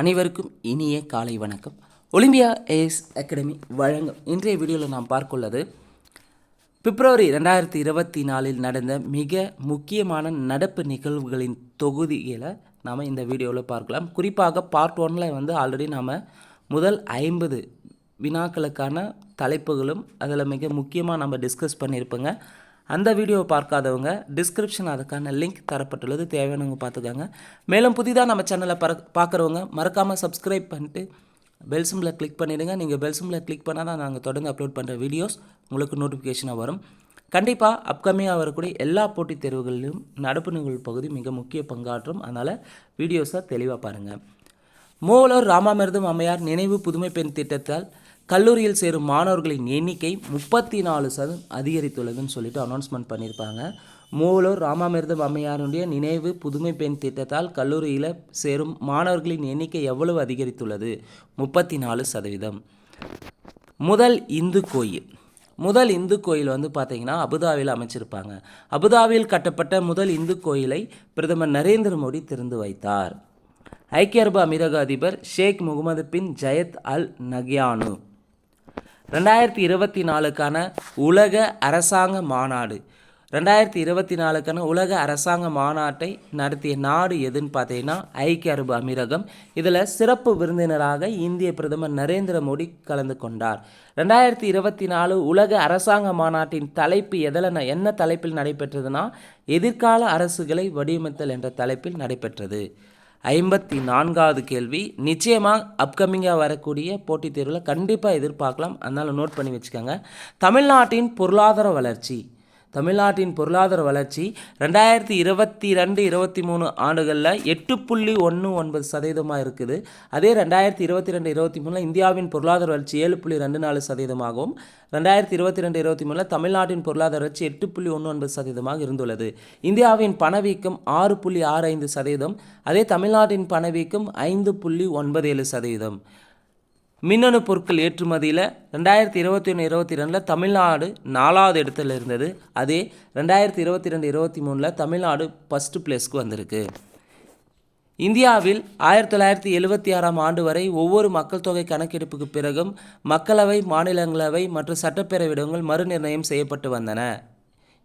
அனைவருக்கும் இனிய காலை வணக்கம். ஒலிம்பியா ஏஎஸ் அகாடமி வழங்கும் இன்றைய வீடியோவில் நாம் பார்க்குள்ளது பிப்ரவரி 2024 நடந்த மிக முக்கியமான நடப்பு நிகழ்வுகளின் தொகுதிகளை நாம் இந்த வீடியோவில் பார்க்கலாம். குறிப்பாக பார்ட் 1 ஆல்ரெடி நாம் முதல் 50 வினாக்களுக்கான தலைப்புகளும் அதில் மிக முக்கியமாக நம்ம டிஸ்கஸ் பண்ணியிருப்போங்க. அந்த வீடியோவை பார்க்காதவங்க டிஸ்கிரிப்ஷன் அதுக்கான லிங்க் தரப்பட்டுள்ளது, தேவையானவங்க பார்த்துக்காங்க. மேலும் புதிதாக நம்ம சேனலை பார்க்குறவங்க மறக்காமல் சப்ஸ்கிரைப் பண்ணிட்டு பெல் சிம்பிளை கிளிக் பண்ணிவிடுங்க. நீங்கள் பெல் சிம்பிளை கிளிக் பண்ணால் தான் நாங்கள் தொடர்ந்து அப்லோட் பண்ணுற வீடியோஸ் உங்களுக்கு நோட்டிஃபிகேஷனாக வரும். கண்டிப்பாக அப்கமிங்காக வரக்கூடிய எல்லா போட்டித் தேர்வுகளிலும் நடப்பு நிகழ்வு பகுதி மிக முக்கிய பங்காற்றும். அதனால் வீடியோஸை தெளிவாக பாருங்கள். மூவலூர் ராமாமிர்தம் அம்மையார் நினைவு புதுமை பெண் திட்டத்தால் கல்லூரியில் சேரும் மாணவர்களின் எண்ணிக்கை 34% அதிகரித்துள்ளதுன்னு சொல்லிட்டு அனௌன்ஸ்மெண்ட் பண்ணியிருப்பாங்க. மூவலூர் ராமாமிர்தம் அம்மையாருடைய நினைவு புதுமை பெண் திட்டத்தால் கல்லூரியில் சேரும் மாணவர்களின் எண்ணிக்கை எவ்வளவு அதிகரித்துள்ளது? 34%. முதல் இந்து கோயில் பார்த்திங்கன்னா அபுதாபியில் அமைச்சிருப்பாங்க. அபுதாபியில் கட்டப்பட்ட முதல் இந்து கோயிலை பிரதமர் நரேந்திர மோடி திறந்து வைத்தார். ஐக்கிய அரபு அமீரக அதிபர் ஷேக் முகமது பின் ஜயத் அல் நஹ்யானு 2024க்கான உலக அரசாங்க மாநாடு 2024க்கான உலக அரசாங்க மாநாட்டை நடத்திய நாடு எதுன்னு பார்த்தீங்கன்னா ஐக்கிய அரபு அமீரகம். இதில் சிறப்பு விருந்தினராக இந்திய பிரதமர் நரேந்திர மோடி கலந்து கொண்டார். 2024 உலக அரசாங்க மாநாட்டின் தலைப்பு என்ன தலைப்பில் நடைபெற்றதுன்னா எதிர்கால அரசுகளை வடிவமைத்தல் என்ற தலைப்பில் நடைபெற்றது. 54வது கேள்வி நிச்சயமாக அப்கமிங்காக வரக்கூடிய போட்டித் தேர்வில் கண்டிப்பாக எதிர்பார்க்கலாம், அதனால் நோட் பண்ணி வச்சுக்கோங்க. தமிழ்நாட்டின் பொருளாதார வளர்ச்சி 2022-23 ஆண்டுகளில் 8.19% இருக்குது. அதே 2022-23 இந்தியாவின் பொருளாதார வளர்ச்சி 7.24%, 2022-23 தமிழ்நாட்டின் பொருளாதார வளர்ச்சி 8.19% இருந்துள்ளது. இந்தியாவின் பணவீக்கம் 6.65%, அதே தமிழ்நாட்டின் பணவீக்கம் 5.97%. மின்னணு பொருட்கள் ஏற்றுமதியில் 2021-22 தமிழ்நாடு 4வது இடத்துல இருந்தது. அதே 2022-23 தமிழ்நாடு ஃபஸ்ட்டு பிளேஸ்க்கு வந்திருக்கு. இந்தியாவில் 1976 ஆண்டு வரை ஒவ்வொரு மக்கள் தொகை கணக்கெடுப்புக்கு பிறகும் மக்களவை, மாநிலங்களவை மற்றும் சட்டப்பேரவை இடங்கள் மறுநிர்ணயம் செய்யப்பட்டு வந்தன.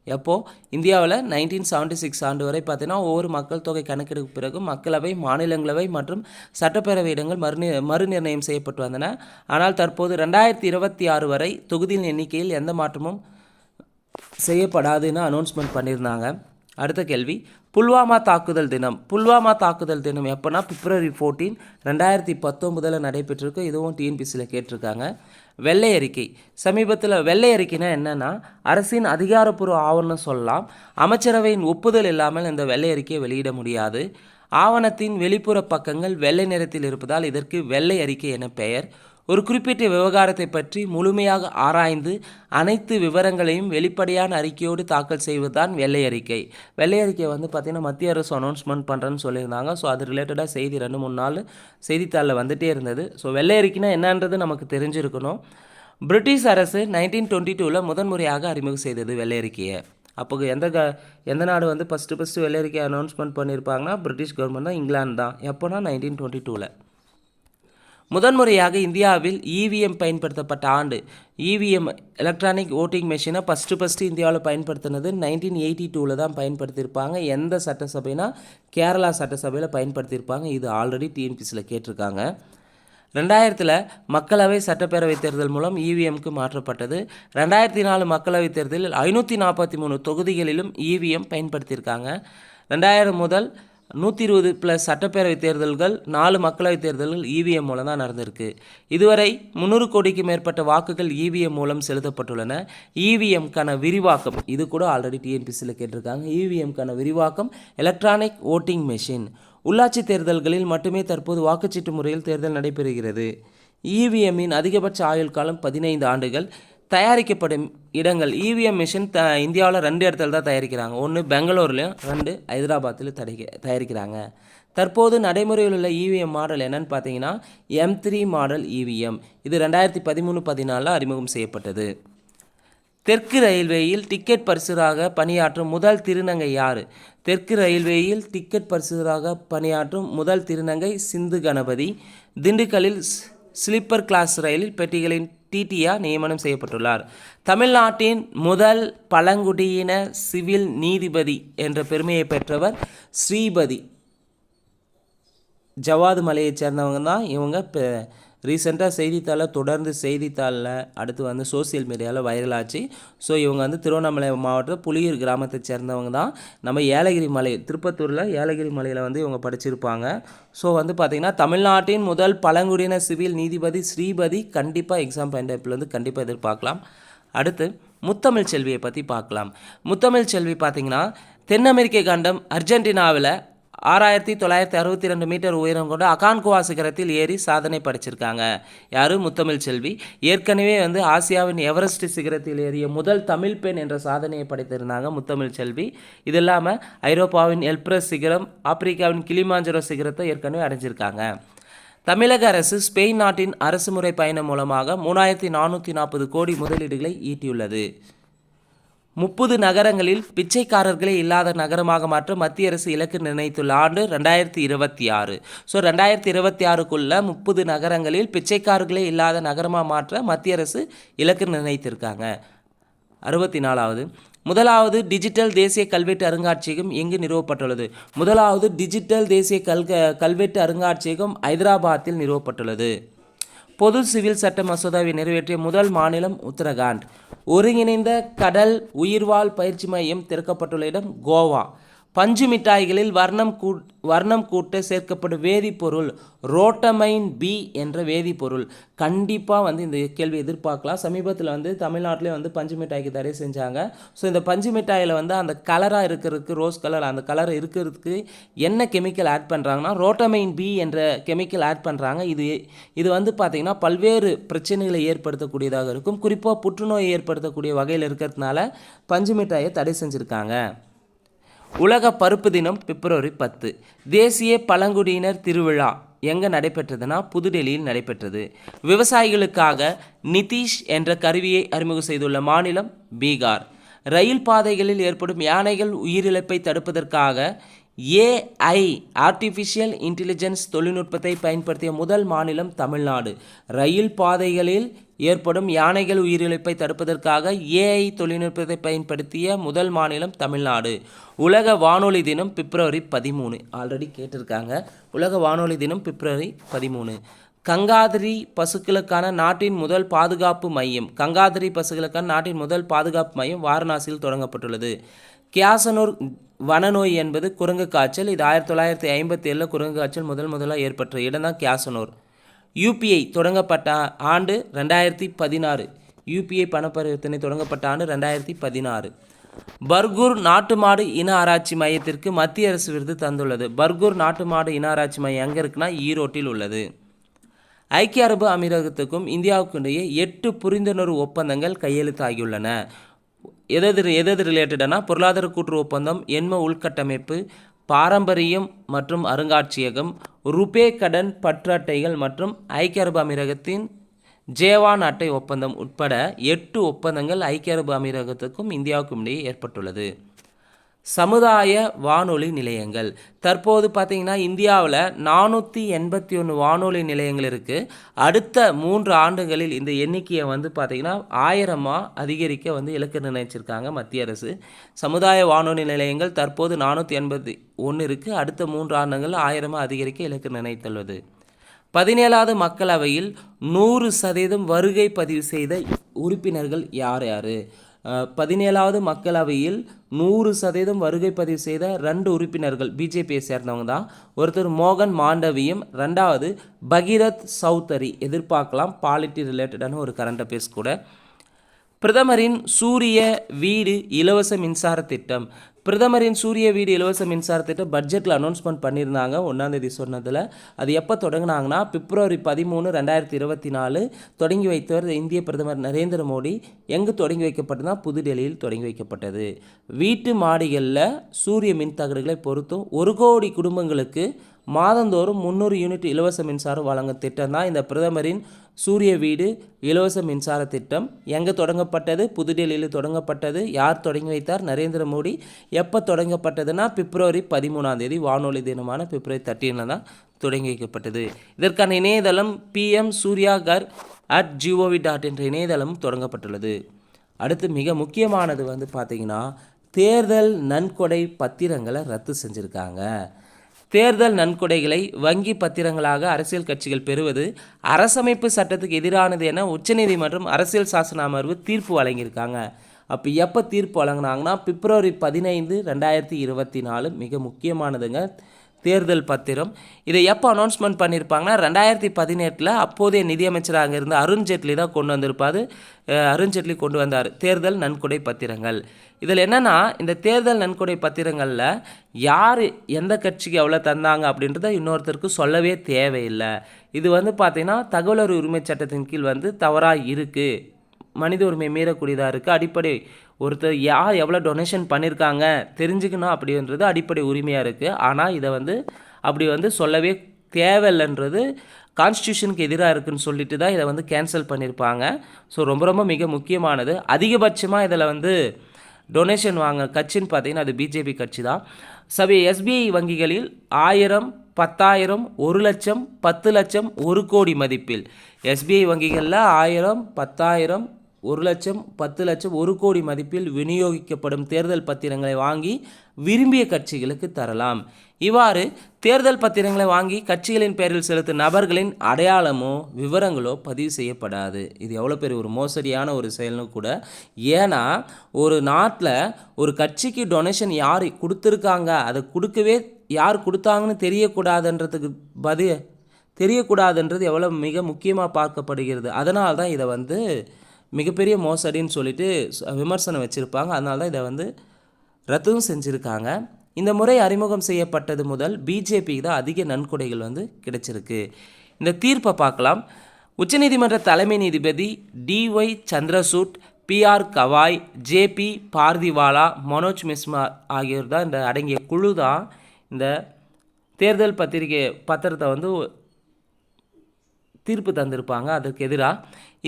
எப்போது இந்தியாவில் 1976 ஆண்டு வரை பார்த்தீங்கன்னா ஒவ்வொரு மக்கள் தொகை கணக்கெடுப்பு பிறகு மக்களவை, மாநிலங்களவை மற்றும் சட்டப்பேரவை இடங்கள் மறுநிர்ணயம் செய்யப்பட்டு வந்தன. ஆனால் தற்போது 2026 வரை தொகுதியின் எண்ணிக்கையில் எந்த மாற்றமும் செய்யப்படாதுன்னு அனௌன்ஸ்மெண்ட் பண்ணியிருந்தாங்க. அடுத்த கேள்வி புல்வாமா தாக்குதல் தினம் எப்போனா பிப்ரவரி 14, 2019 நடைபெற்றிருக்கு. இதுவும் டிஎன்பிசியில் கேட்டிருக்காங்க. வெள்ளை அறிக்கை சமீபத்தில் வெள்ளை அறிக்கைனா என்னென்னா அரசின் அதிகாரப்பூர்வ ஆவணம் சொல்லலாம். அமைச்சரவையின் ஒப்புதல் இல்லாமல் இந்த வெள்ளை அறிக்கையை வெளியிட முடியாது. ஆவணத்தின் வெளிப்புற பக்கங்கள் வெள்ளை நிறத்தில் இருப்பதால் இதற்கு வெள்ளை அறிக்கை என பெயர். ஒரு குறிப்பிட்ட விவகாரத்தை பற்றி முழுமையாக ஆராய்ந்து அனைத்து விவரங்களையும் வெளிப்படையான அறிக்கையோடு தாக்கல் செய்வதுதான் வெள்ளை அறிக்கை. வெள்ளை அறிக்கை பார்த்திங்கன்னா மத்திய அரசு அனௌன்ஸ்மெண்ட் பண்ணுறேன்னு சொல்லியிருந்தாங்க. ஸோ அது ரிலேட்டடாக செய்தி 2-3 நாள் செய்தித்தாளில் வந்துகிட்டே இருந்தது. ஸோ வெள்ளை அறிக்கைனா என்னன்றது நமக்கு தெரிஞ்சிருக்கணும். பிரிட்டிஷ் அரசு 1922 முதன்முறையாக அறிமுகம் செய்தது வெள்ளை அறிக்கையை. அப்போ எந்த நாடு ஃபஸ்ட்டு வெள்ளை அறிக்கையை அனௌன்ஸ்மெண்ட் பண்ணியிருப்பாங்கன்னா பிரிட்டிஷ் கவர்மெண்ட் தான், இங்கிலாந்து தான். எப்போனா 1922. முதன்முறையாக இந்தியாவில் இவிஎம் பயன்படுத்தப்பட்ட ஆண்டு. இவிஎம் எலக்ட்ரானிக் ஓட்டிங் மெஷினை ஃபஸ்ட்டு இந்தியாவில் பயன்படுத்தினது 1982 தான் பயன்படுத்தியிருப்பாங்க. எந்த சட்டசபைனா கேரளா சட்டசபையில் பயன்படுத்தியிருப்பாங்க. இது ஆல்ரெடி டிஎன்பிசியில் கேட்டிருக்காங்க. 2000 மக்களவை சட்டப்பேரவை தேர்தல் மூலம் இவிஎம்க்கு மாற்றப்பட்டது. 2004 மக்களவை தேர்தலில் 543 தொகுதிகளிலும் இவிஎம் பயன்படுத்தியிருக்காங்க. 2000 முதல் 120+ சட்டப்பேரவை தேர்தல்கள், 4 மக்களவை தேர்தல்கள் இவிஎம் மூலம் தான் நடந்திருக்கு. இதுவரை 300 கோடிக்கு மேற்பட்ட வாக்குகள் இவிஎம் மூலம் செலுத்தப்பட்டுள்ளன. இவிஎம்க்கான விரிவாக்கம் இது கூட ஆல்ரெடி டிஎன்பிசியில் கேட்டிருக்காங்க. இவிஎம்க்கான விரிவாக்கம் எலக்ட்ரானிக் ஓட்டிங் மெஷின். உள்ளாட்சி தேர்தல்களில் மட்டுமே தற்போது வாக்குச்சீட்டு முறையில் தேர்தல் நடைபெறுகிறது. இவிஎம்மின் அதிகபட்ச ஆயுள் காலம் 15 ஆண்டுகள். தயாரிக்கப்படும் இடங்கள் இவிஎம் மிஷின் இந்தியாவில் 2 இடத்துல தான் தயாரிக்கிறாங்க. 1 பெங்களூர்லையும் 2 ஹைதராபாத்தில் தயாரிக்கிறாங்க. தற்போது நடைமுறையில் உள்ள இவிஎம் மாடல் என்னன்னு பார்த்தீங்கன்னா M3 மாடல் இவிஎம். இது 2013-14 அறிமுகம் செய்யப்பட்டது. தெற்கு ரயில்வேயில் டிக்கெட் பரிசராக பணியாற்றும் முதல் திருநங்கை யார்? தெற்கு ரயில்வேயில் டிக்கெட் பரிசுகராக பணியாற்றும் முதல் திருநங்கை சிந்து கணபதி. திண்டுக்கல்லில் ஸ்லீப்பர் கிளாஸ் ரயிலில் பெட்டிகளின் டிடிஆர் நியமனம் செய்யப்பட்டுள்ளார். தமிழ்நாட்டின் முதல் பழங்குடியின சிவில் நீதிபதி என்ற பெருமையை பெற்றவர் ஸ்ரீபதி. ஜவாது மலையைச் சேர்ந்தவங்க தான் இவங்க. இப்போ ரீசெண்டாக செய்தித்தாளில் தொடர்ந்து செய்தித்தாளில் அடுத்து சோசியல் மீடியாவில் வைரலாச்சு. ஸோ இவங்க திருவண்ணாமலை மாவட்டம் புலியூர் கிராமத்தை சேர்ந்தவங்க தான். நம்ம ஏலகிரி மலை, திருப்பத்தூரில் ஏலகிரி மலையில் இவங்க படிச்சிருப்பாங்க. ஸோ பார்த்திங்கன்னா தமிழ்நாட்டின் முதல் பழங்குடியின சிவில் நீதிபதி ஸ்ரீபதி. கண்டிப்பாக எக்ஸாம் பாயிண்ட் ஆஃப் வியூலேருந்து கண்டிப்பாக எதிர்பார்க்கலாம். அடுத்து முத்தமிழ் செல்வியை பற்றி பார்க்கலாம். முத்தமிழ் செல்வி பார்த்திங்கன்னா தென் அமெரிக்க கண்டம் அர்ஜென்டினாவில் 6962 மீட்டர் உயரம் கொண்ட அகான்குவா சிகரத்தில் ஏறி சாதனை படைச்சிருக்காங்க. யார்? முத்தமிழ் செல்வி. ஏற்கனவே ஆசியாவின் எவரெஸ்ட் சிகரத்தில் ஏறிய முதல் தமிழ் பெண் என்ற சாதனையை படைத்திருந்தாங்க முத்தமிழ் செல்வி. இது இல்லாமல் ஐரோப்பாவின் எல்ப்ரஸ் சிகரம், ஆப்பிரிக்காவின் கிளிமாஞ்சரோ சிகரத்தை ஏற்கனவே அடைஞ்சிருக்காங்க. தமிழக அரசு ஸ்பெயின் நாட்டின் அரசுமுறை பயணம் மூலமாக 3440 கோடி முதலீடுகளை ஈட்டியுள்ளது. 30 நகரங்களில் பிச்சைக்காரர்களே இல்லாத நகரமாக மாற்ற மத்திய அரசு இலக்கு நிர்ணயித்துள்ள ஆண்டு 2026. ஸோ 2026க்குள்ள 30 நகரங்களில் பிச்சைக்காரர்களே இல்லாத நகரமாக மாற்ற மத்திய அரசு இலக்கு நிர்ணயித்திருக்காங்க. 64வது முதலாவது டிஜிட்டல் தேசிய கல்வெட்டு அருங்காட்சியகம் எங்கு நிறுவப்பட்டுள்ளது? முதலாவது டிஜிட்டல் தேசிய கல்வெட்டு அருங்காட்சியகம் ஹைதராபாத்தில் நிறுவப்பட்டுள்ளது. பொது சிவில் சட்ட மசோதாவை நிறைவேற்றிய முதல் மாநிலம் உத்தரகாண்ட். ஒருங்கிணைந்த கடல் உயிர்வாழ் பயிற்சி மையம் திறக்கப்பட்டுள்ள இடம் கோவா. பஞ்சு மிட்டாய்களில் வர்ணம் கூட்ட சேர்க்கப்படும் வேதிப்பொருள் ரோட்டமைன் பி என்ற வேதிப்பொருள். கண்டிப்பாக இந்த கேள்வி எதிர்பார்க்கலாம். சமீபத்தில் தமிழ்நாட்டிலே பஞ்சு மிட்டாய்க்கு தடை செஞ்சாங்க. ஸோ இந்த பஞ்சு மிட்டாயில் அந்த கலராக இருக்கிறதுக்கு, ரோஸ் கலர் அந்த கலர் இருக்கிறதுக்கு என்ன கெமிக்கல் ஆட் பண்ணுறாங்கன்னா ரோட்டமைன் பி என்ற கெமிக்கல் ஆட் பண்ணுறாங்க. இது பார்த்திங்கன்னா பல்வேறு பிரச்சனைகளை ஏற்படுத்தக்கூடியதாக இருக்கும். குறிப்பாக புற்றுநோயை ஏற்படுத்தக்கூடிய வகையில் இருக்கிறதுனால பஞ்சு மிட்டாயை தடை செஞ்சுருக்காங்க. உலக பருப்பு தினம் பிப்ரவரி 10. தேசிய பழங்குடியினர் திருவிழா எங்கே நடைபெற்றதுன்னா புதுடெல்லியில் நடைபெற்றது. விவசாயிகளுக்காக நிதிஷ் என்ற கருவியை அறிமுகம் செய்துள்ள மாநிலம் பீகார். ரயில் பாதைகளில் ஏற்படும் யானைகள் உயிரிழப்பை தடுப்பதற்காக AI ஆர்டிஃபிஷியல் இன்டெலிஜென்ஸ் தொழில்நுட்பத்தை பயன்படுத்திய முதல் மாநிலம் தமிழ்நாடு. ரயில் பாதைகளில் ஏற்படும் யானைகள் உயிரிழப்பை தடுப்பதற்காக AI தொழில்நுட்பத்தை பயன்படுத்திய முதல் மாநிலம் தமிழ்நாடு. உலக வானொலி தினம் பிப்ரவரி 13. ஆல்ரெடி கேட்டிருக்காங்க. உலக வானொலி தினம் பிப்ரவரி 13. கங்காதிரி பசுக்களுக்கான நாட்டின் முதல் பாதுகாப்பு மையம். கங்காதிரி பசுக்களுக்கான நாட்டின் முதல் பாதுகாப்பு மையம் வாரணாசியில் தொடங்கப்பட்டுள்ளது. கியாசனூர் வனநோய் என்பது குரங்கு காய்ச்சல். இது 1957 குரங்கு காய்ச்சல் முதலாக ஏற்பட்ட இடம் தான் கியாசனூர். UPI தொடங்கப்பட்ட ஆண்டு 2016. UPI பணப்பரிவர்த்தனை தொடங்கப்பட்ட ஆண்டு 2016. பர்கூர் நாட்டு மாடு இன ஆராய்ச்சி மையத்திற்கு மத்திய அரசு விருது தந்துள்ளது. பர்கூர் நாட்டு மாடு இன ஆராய்ச்சி மையம் எங்கே இருக்குன்னா ஈரோட்டில் உள்ளது. ஐக்கிய அரபு அமீரகத்துக்கும் இந்தியாவுக்கும் இடையே 8 புரிந்துணர்வு ஒப்பந்தங்கள் கையெழுத்தாகியுள்ளன. எது ரிலேட்டடானா பொருளாதார கூட்டு ஒப்பந்தம், எண்ம உள்கட்டமைப்பு, பாரம்பரியம் மற்றும் அருங்காட்சியகம், ருபே கடன் பற்று அட்டைகள் மற்றும் ஐக்கிய அரபு அமீரகத்தின் ஜேவான் அட்டை ஒப்பந்தம் உட்பட 8 ஒப்பந்தங்கள் ஐக்கிய அரபு அமீரகத்துக்கும் இந்தியாவுக்கும் இடையே ஏற்பட்டுள்ளது. சமுதாய வானொலி நிலையங்கள். தற்போது பார்த்திங்கன்னா இந்தியாவில் 481 வானொலி நிலையங்கள் இருக்குது. அடுத்த 3 ஆண்டுகளில் இந்த எண்ணிக்கையை பார்த்திங்கன்னா 1000 அதிகரிக்க இலக்கு நிர்ணயிச்சிருக்காங்க மத்திய அரசு. சமுதாய வானொலி நிலையங்கள் தற்போது 481 இருக்குது. அடுத்த 3 ஆண்டுகளில் 1000 அதிகரிக்க இலக்கு நிர்ணயித்துள்ளது. 17வது மக்களவையில் 100% வருகை பதிவு செய்த உறுப்பினர்கள் யார்? 17வது மக்களவையில் 100% வருகை பதிவு செய்த 2 உறுப்பினர்கள் பிஜேபியை சேர்ந்தவங்க தான். ஒருத்தர் மோகன் மாண்டவியம், 2வது பகீரத் சௌத்ரி. எதிர்பார்க்கலாம், பாலிட்டி ரிலேட்டடான ஒரு கரண்ட் அஃபேர்ஸ் கூட. பிரதமரின் சூரிய வீடு இலவச மின்சார திட்டம். பிரதமரின் சூரிய வீடு இலவச மின்சார திட்டம் பட்ஜெட்டில் அனௌன்ஸ்மெண்ட் பண்ணியிருந்தாங்க 1ஆம் தேதி சொன்னதில். அது எப்போ தொடங்கினாங்கன்னா பிப்ரவரி 13, 2024 தொடங்கி வைத்தவர் இந்திய பிரதமர் நரேந்திர மோடி. எங்கு தொடங்கி வைக்கப்பட்டதுன்னா புதுடெல்லியில் தொடங்கி வைக்கப்பட்டது. வீட்டு மாடிகளில் சூரிய மின் தகடுகளை பொறுத்தும் 1 கோடி குடும்பங்களுக்கு மாதந்தோறும் 300 யூனிட் இலவச மின்சாரம் வழங்கும் திட்டம் தான் இந்த பிரதமரின் சூரிய வீடு இலவச மின்சார திட்டம். எங்கே தொடங்கப்பட்டது? புதுடெல்லியில் தொடங்கப்பட்டது. யார் தொடங்கி வைத்தார்? நரேந்திர மோடி. எப்போ தொடங்கப்பட்டதுன்னா பிப்ரவரி 13 வானொலி தினமான பிப்ரவரி 13 தான் தொடங்கி வைக்கப்பட்டது. இதற்கான இணையதளம் pmsuryagar@gov.in என்ற இணையதளம் தொடங்கப்பட்டுள்ளது. அடுத்து மிக முக்கியமானது வந்து பார்த்திங்கன்னா தேர்தல் நன்கொடை பத்திரங்களை ரத்து செஞ்சுருக்காங்க. தேர்தல் நன்கொடைகளை வங்கி பத்திரங்களாக அரசியல் கட்சிகள் பெறுவது அரசமைப்பு சட்டத்துக்கு எதிரானது என உச்சநீதிமன்றம் அரசியல் சாசன அமர்வு தீர்ப்பு வழங்கியிருக்காங்க. அப்போ எப்போ தீர்ப்பு வழங்கினாங்கன்னா பிப்ரவரி 15, 2024 மிக முக்கியமானதுங்க தேர்தல் பத்திரம். இதை எப்போ அனௌன்ஸ்மெண்ட் பண்ணியிருப்பாங்கன்னா 2018 அப்போதைய நிதியமைச்சராக இருந்த அருண்ஜேட்லி தான் கொண்டு வந்திருப்பார். அருண்ஜேட்லி கொண்டு வந்தார் தேர்தல் நன்கொடை பத்திரங்கள். இதில் என்னென்னா இந்த தேர்தல் நன்கொடை பத்திரங்களில் யார் எந்த கட்சிக்கு எவ்வளோ தந்தாங்க அப்படின்றத இன்னொருத்தருக்கு சொல்லவே தேவையில்லை. இது வந்து பார்த்திங்கன்னா தகவல் உரிமை சட்டத்தின் கீழ் வந்து தவறாக இருக்குது, மனித உரிமை மீறக்கூடியதாக இருக்குது. அடிப்படை ஒருத்தர் யார் எவ்வளோ டொனேஷன் பண்ணியிருக்காங்க தெரிஞ்சுக்கணும் அப்படின்றது அடிப்படை உரிமையாக இருக்குது. ஆனால் இதை வந்து அப்படி வந்து சொல்லவே தேவையில்லைன்றது கான்ஸ்டியூஷனுக்கு எதிராக இருக்குதுன்னு சொல்லிட்டு தான் இதை வந்து கேன்சல் பண்ணியிருப்பாங்க. ஸோ ரொம்ப ரொம்ப மிக முக்கியமானது. அதிகபட்சமாக இதில் வந்து டொனேஷன் வாங்க கட்சின்னு பார்த்தீங்கன்னா அது பிஜேபி கட்சி தான். எஸ்பிஐ வங்கிகளில் 1000, 10,000, 1 லட்சம், 10 லட்சம், 1 கோடி மதிப்பில் எஸ்பிஐ வங்கிகளில் 1000, 10,000, 1 லட்சம், 10 லட்சம், 1 கோடி மதிப்பில் விநியோகிக்கப்படும் தேர்தல் பத்திரங்களை வாங்கி விரும்பிய கட்சிகளுக்கு தரலாம். இவ்வாறு தேர்தல் பத்திரங்களை வாங்கி கட்சிகளின் பெயரில் செலுத்தும் நபர்களின் அடையாளமோ விவரங்களோ பதிவு செய்யப்படாது. இது எவ்வளோ பெரிய ஒரு மோசடியான ஒரு செயல்னு கூட. ஏன்னா ஒரு நாட்டில் ஒரு கட்சிக்கு டொனேஷன் யார் கொடுத்துருக்காங்க, அதை கொடுக்கவே யார் கொடுத்தாங்கன்னு தெரியக்கூடாதுன்றது எவ்வளோ மிக முக்கியமாக பார்க்கப்படுகிறது. அதனால தான் இதை வந்து மிகப்பெரிய மோசடின்னு சொல்லிட்டு விமர்சனம் வச்சுருப்பாங்க. அதனால தான் இதை வந்து ரத்தும் செஞ்சுருக்காங்க. இந்த முறை அறிமுகம் செய்யப்பட்டது முதல் பிஜேபிக்கு தான் அதிக நன்கொடைகள் வந்து கிடைச்சிருக்கு. இந்த தீர்ப்பை பார்க்கலாம். உச்சநீதிமன்ற தலைமை நீதிபதி DY Chandrachud, BR Gavai, JB Pardiwala, Manoj Mishra ஆகியோர் தான் இந்த அடங்கிய குழு தான் இந்த தேர்தல் பத்திரத்தை வந்து தீர்ப்பு தந்திருப்பாங்க அதற்கு எதிராக.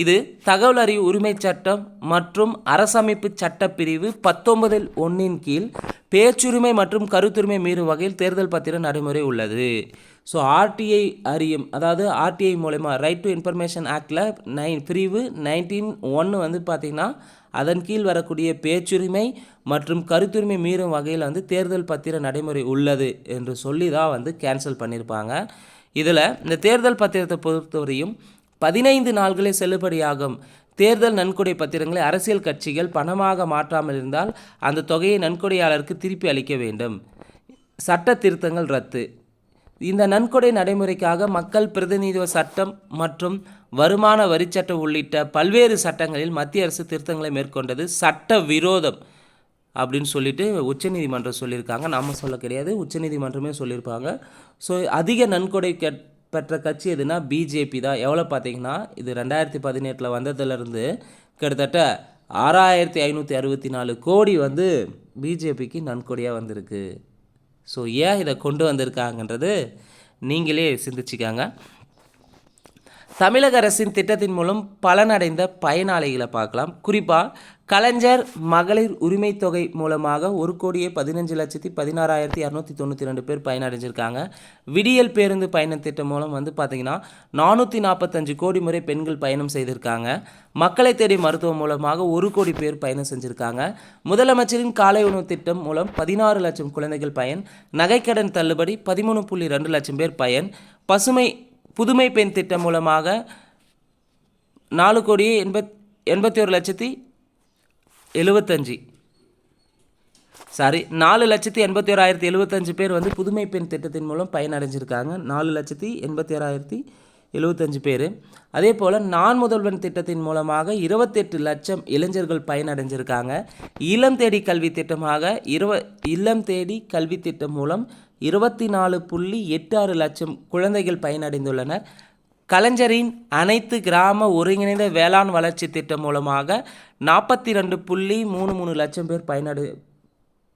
இது தகவல் அறிவு உரிமை சட்டம் மற்றும் அரசமைப்பு சட்டப்பிரிவு 19(1) கீழ் பேச்சுரிமை மற்றும் கருத்துரிமை மீறும் வகையில் தேர்தல் பத்திர நடைமுறை உள்ளது. ஸோ ஆர்டிஐ அறியும், அதாவது ஆர்டிஐ மூலமா ரைட் டு இன்ஃபர்மேஷன் ஆக்டில் பிரிவு 19(1) வந்து பார்த்திங்கன்னா அதன் கீழ் வரக்கூடிய பேச்சுரிமை மற்றும் கருத்துரிமை மீறும் வகையில் வந்து தேர்தல் பத்திர நடைமுறை உள்ளது என்று சொல்லி தான் வந்து கேன்சல் பண்ணியிருப்பாங்க. இதில் இந்த தேர்தல் பத்திரத்தை பொறுத்தவரையும் 15 நாள்களே செல்லுபடியாகும். தேர்தல் நன்கொடை பத்திரங்களை அரசியல் கட்சிகள் பணமாக மாற்றாமல் இருந்தால் அந்த தொகையை நன்கொடையாளருக்கு திருப்பி அளிக்க வேண்டும். சட்ட திருத்தங்கள் ரத்து. இந்த நன்கொடை நடைமுறைக்காக மக்கள் பிரதிநிதித்துவ சட்டம் மற்றும் வருமான வரி சட்டம் உள்ளிட்ட பல்வேறு சட்டங்களில் மத்திய அரசு திருத்தங்களை மேற்கொண்டது சட்ட விரோதம் அப்படின்னு சொல்லிட்டு உச்சநீதிமன்றம் சொல்லியிருக்காங்க. நம்ம சொல்ல கிடையாது, உச்சநீதிமன்றமே சொல்லியிருப்பாங்க. ஸோ அதிக நன்கொடை பெற்ற கட்சி எதுனா பிஜேபி தான். எவ்வளோ பார்த்தீங்கன்னா இது 2018 வந்ததுலேருந்து கிட்டத்தட்ட 6,564 கோடி வந்து பிஜேபிக்கு நன்கொடையாக வந்திருக்கு. ஸோ ஏன் இதை கொண்டு வந்திருக்காங்கன்றது நீங்களே சிந்திச்சுக்காங்க. தமிழக அரசின் திட்டத்தின் மூலம் பலனடைந்த பயனாளிகளை பார்க்கலாம். குறிப்பாக கலைஞர் மகளிர் உரிமை தொகை மூலமாக 1,15,16,292 பேர் பயனடைஞ்சிருக்காங்க. விடியல் பேருந்து பயண திட்டம் மூலம் வந்து பார்த்திங்கன்னா 445 கோடி முறை பெண்கள் பயணம் செய்திருக்காங்க. மக்களை தேடி மருத்துவம் மூலமாக 1 கோடி பேர் பயணம் செஞ்சுருக்காங்க. முதலமைச்சரின் காலை உணவு திட்டம் மூலம் 16 லட்சம் குழந்தைகள் பயன். நகைக்கடன் தள்ளுபடி 13.2 லட்சம் பேர் பயன். புதுமை பெண் திட்டம் மூலமாக 4,81,075 பேர் வந்து புதுமை பெண் திட்டத்தின் மூலம் பயனடைஞ்சிருக்காங்க. 4,81,075 பேர். அதே போல் நான் முதல்வன் திட்டத்தின் மூலமாக 28 லட்சம் இளைஞர்கள் பயனடைஞ்சிருக்காங்க. இல்லம் தேடி கல்வி திட்டம் மூலம் 24.86 லட்சம் குழந்தைகள் பயனடைந்துள்ளனர். கலைஞரின் அனைத்து கிராம ஒருங்கிணைந்த வேளாண் வளர்ச்சி திட்டம் மூலமாக 42.33 லட்சம் பேர்